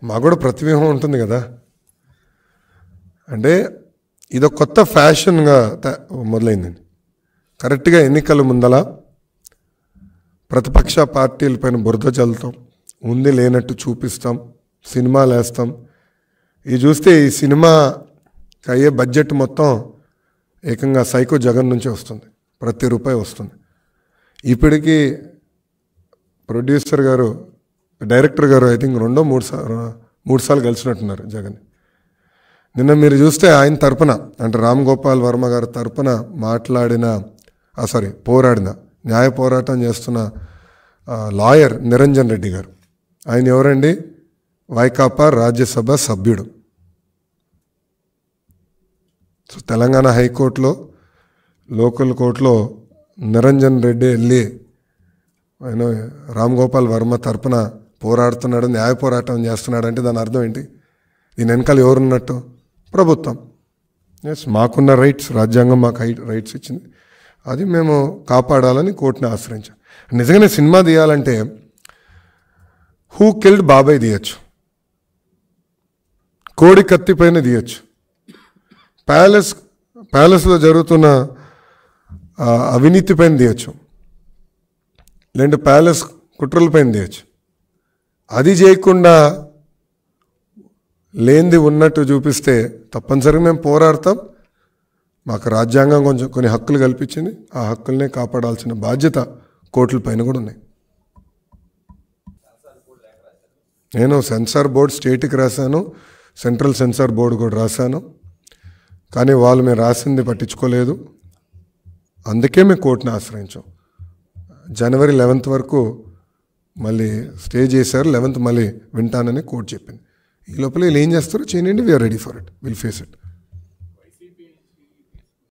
మాకు కూడా ప్రతివ్యూహం ఉంటుంది కదా. అంటే ఇదొక కొత్త ఫ్యాషన్గా మొదలైందండి. కరెక్ట్గా ఎన్నికల ముందల ప్రతిపక్ష పార్టీలపైన బురద చల్లుతాం, ఉంది లేనట్టు చూపిస్తాం, సినిమాలు వేస్తాం. ఇది చూస్తే ఈ సినిమాకి అయ్యే బడ్జెట్ మొత్తం ఏకంగా సైకో జగన్ నుంచే వస్తుంది, ప్రతి రూపాయి వస్తుంది. ఇప్పటికీ ప్రొడ్యూసర్ గారు, డైరెక్టర్ గారు ఐ థింక్ మూడు సార్లు కలిసినట్టున్నారు జగన్. నిన్న మీరు చూస్తే ఆయన తరపున, అంటే రామ్ గోపాల్ వర్మ గారి తరపున పోరాడిన, న్యాయ పోరాటం చేస్తున్న లాయర్ నిరంజన్ రెడ్డి గారు. ఆయన ఎవరండి? వైకాపా రాజ్యసభ సభ్యుడు. సో తెలంగాణ హైకోర్టులో, లోకల్ కోర్టులో నిరంజన్ రెడ్డి వెళ్ళి ఆయన రామ్ గోపాల్ వర్మ తరపున పోరాడుతున్నాడు, న్యాయ పోరాటం చేస్తున్నాడు అంటే దాని అర్థం ఏంటి? దీని వెనకాల ఎవరున్నట్టు? ప్రభుత్వం. ఎస్, మాకున్న రైట్స్, రాజ్యాంగం మాకు రైట్స్ ఇచ్చింది, అది మేము కాపాడాలని కోర్టుని ఆశ్రయించాం. నిజంగానే సినిమా తీయాలంటే హూ కిల్డ్ బాబాయ్ తీయచ్చు, కోడి కత్తి పైన తీయచ్చు, ప్యాలెస్లో జరుగుతున్న అవినీతి పైన తీయచ్చు, లేదంటే ప్యాలెస్ కుట్రల పైన తీయచ్చు. అది చేయకుండా లేనిది ఉన్నట్టు చూపిస్తే తప్పనిసరిగా మేము పోరాడతాం. మాకు రాజ్యాంగం కొన్ని హక్కులు కల్పించింది, ఆ హక్కుల్నే కాపాడాల్సిన బాధ్యత కోర్టుల పైన కూడా ఉన్నాయి. నేను సెన్సార్ బోర్డు స్టేట్కి రాశాను, సెంట్రల్ సెన్సార్ బోర్డు కూడా రాశాను, కానీ వాళ్ళు మేము రాసింది పట్టించుకోలేదు. అందుకే మేము కోర్టుని ఆశ్రయించాం. జనవరి 11th వరకు మళ్ళీ స్టే చేశారు, 11th మళ్ళీ వింటానని కోర్టు చెప్పింది. ఈ లోపల వీళ్ళు ఏం చేస్తారో చేయండి, we are ready for it, will face it.